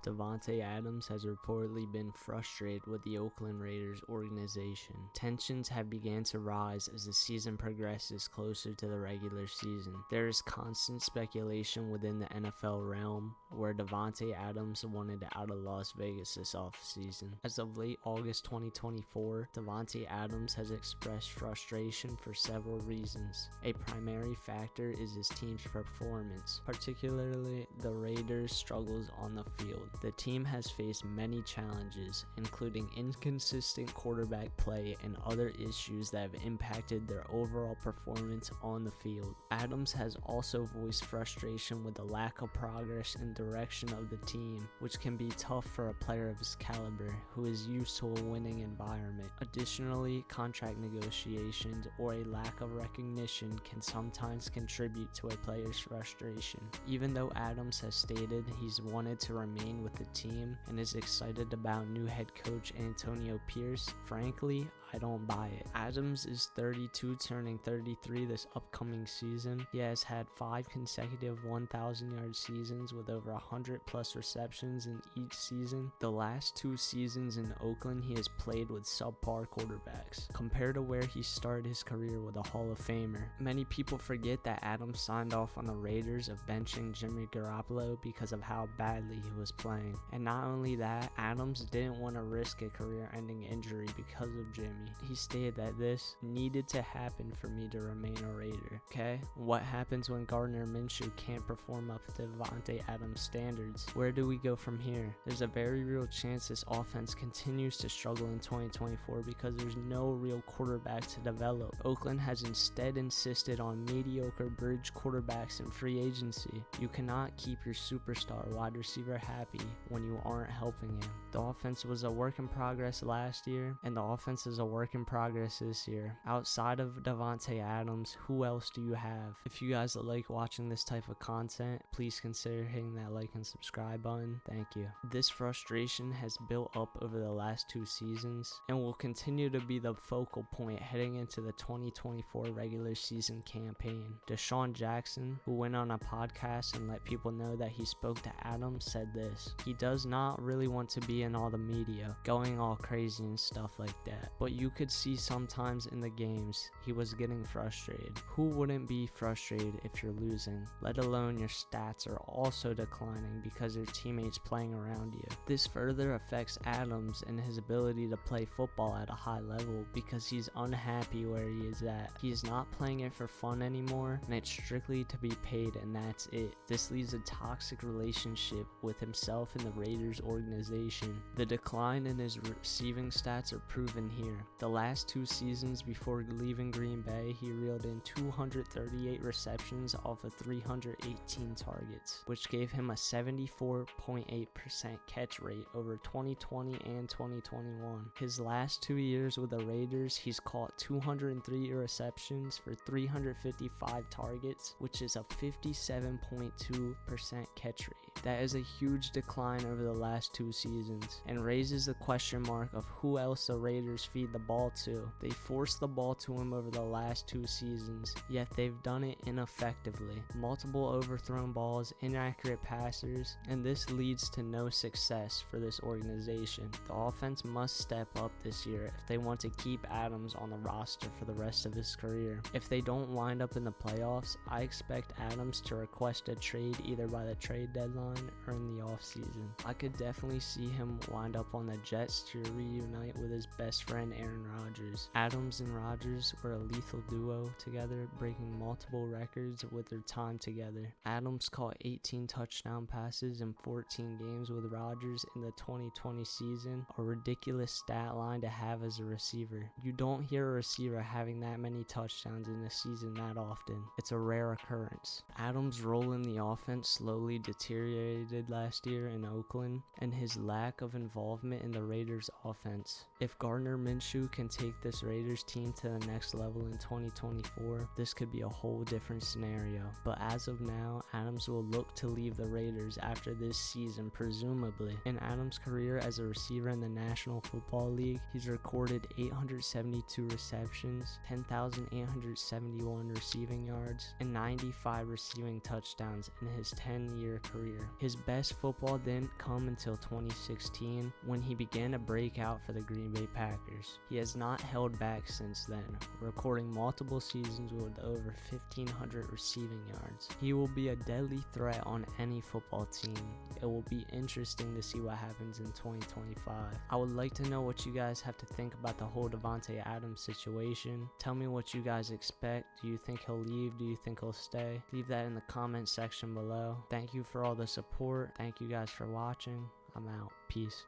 Davante Adams has reportedly been frustrated with the Oakland Raiders organization. Tensions have begun to rise as the season progresses closer to the regular season. There is constant speculation within the NFL realm where Davante Adams wanted out of Las Vegas this offseason. As of late August 2024, Davante Adams has expressed frustration for several reasons. A primary factor is his team's performance, particularly the Raiders' struggles on the field. The team has faced many challenges, including inconsistent quarterback play and other issues that have impacted their overall performance on the field. Adams has also voiced frustration with the lack of progress and direction of the team, which can be tough for a player of his caliber who is used to a winning environment. Additionally, contract negotiations or a lack of recognition can sometimes contribute to a player's frustration. Even though Adams has stated he's wanted to remain with the team and is excited about new head coach Antonio Pierce, frankly, I don't buy it. Adams is 32, turning 33 this upcoming season. He has had 5 consecutive 1,000-yard seasons with over 100 plus receptions in each season. The last 2 seasons in Oakland, he has played with subpar quarterbacks, compared to where he started his career with a Hall of Famer. Many people forget that Adams signed off on the Raiders of benching Jimmy Garoppolo because of how badly he was playing. And not only that, Adams didn't want to risk a career-ending injury because of Jimmy. He stated that this needed to happen for me to remain a Raider. Okay, what happens when Gardner Minshew can't perform up to Davante Adams standards? Where do we go from here? There's a very real chance this offense continues to struggle in 2024 because there's no real quarterback to develop. Oakland has instead insisted on mediocre bridge quarterbacks in free agency. You cannot keep your superstar wide receiver happy when you aren't helping him. The offense was a work in progress last year, and the offense is a work in progress this year. Outside of Davante Adams, who else do you have? If you guys like watching this type of content, please consider hitting that like and subscribe button. Thank you. This frustration has built up over the last 2 seasons and will continue to be the focal point heading into the 2024 regular season campaign. Deshaun Jackson, who went on a podcast and let people know that he spoke to Adams, said this: he does not really want to be in all the media, going all crazy and stuff like that. But you could see sometimes in the games he was getting frustrated. Who wouldn't be frustrated if you're losing, let alone your stats are also declining because your teammates playing around you? This further affects Adams and his ability to play football at a high level because he's unhappy where he is at. He's not playing it for fun anymore, and it's strictly to be paid, and that's it. This leaves a toxic relationship with himself and the Raiders organization. The decline in his receiving stats are proven here. The last 2 seasons before leaving Green Bay, he reeled in 238 receptions off of 318 targets, which gave him a 74.8% catch rate over 2020 and 2021. His last 2 years with the Raiders, he's caught 203 receptions for 355 targets, which is a 57.2% catch rate. That is a huge decline over the last 2 seasons and raises the question mark of who else the Raiders feed the ball to. They forced the ball to him over the last 2 seasons, yet they've done it ineffectively. Multiple overthrown balls, inaccurate passers, and this leads to no success for this organization. The offense must step up this year if they want to keep Adams on the roster for the rest of his career. If they don't wind up in the playoffs, I expect Adams to request a trade either by the trade deadline or in the offseason. I could definitely see him wind up on the Jets to reunite with his best friend Aaron Rodgers. Adams and Rodgers were a lethal duo together, breaking multiple records with their time together. Adams caught 18 touchdown passes in 14 games with Rodgers in the 2020 season, a ridiculous stat line to have as a receiver. You don't hear a receiver having that many touchdowns in a season that often. It's a rare occurrence. Adams' role in the offense slowly deteriorated last year in Oakland, and his lack of involvement in the Raiders' offense. If Gardner Minshew Minshew can take this Raiders team to the next level in 2024, this could be a whole different scenario. But as of now, Adams will look to leave the Raiders after this season, presumably. In Adams' career as a receiver in the National Football League, he's recorded 872 receptions, 10,871 receiving yards, and 95 receiving touchdowns in his 10-year career. His best football didn't come until 2016, when he began to break out for the Green Bay Packers. He has not held back since then, recording multiple seasons with over 1,500 receiving yards. He will be a deadly threat on any football team. It will be interesting to see what happens in 2025. I would like to know what you guys have to think about the whole Davante Adams situation. Tell me what you guys expect. Do you think he'll leave? Do you think he'll stay? Leave that in the comment section below. Thank you for all the support. Thank you guys for watching. I'm out. Peace.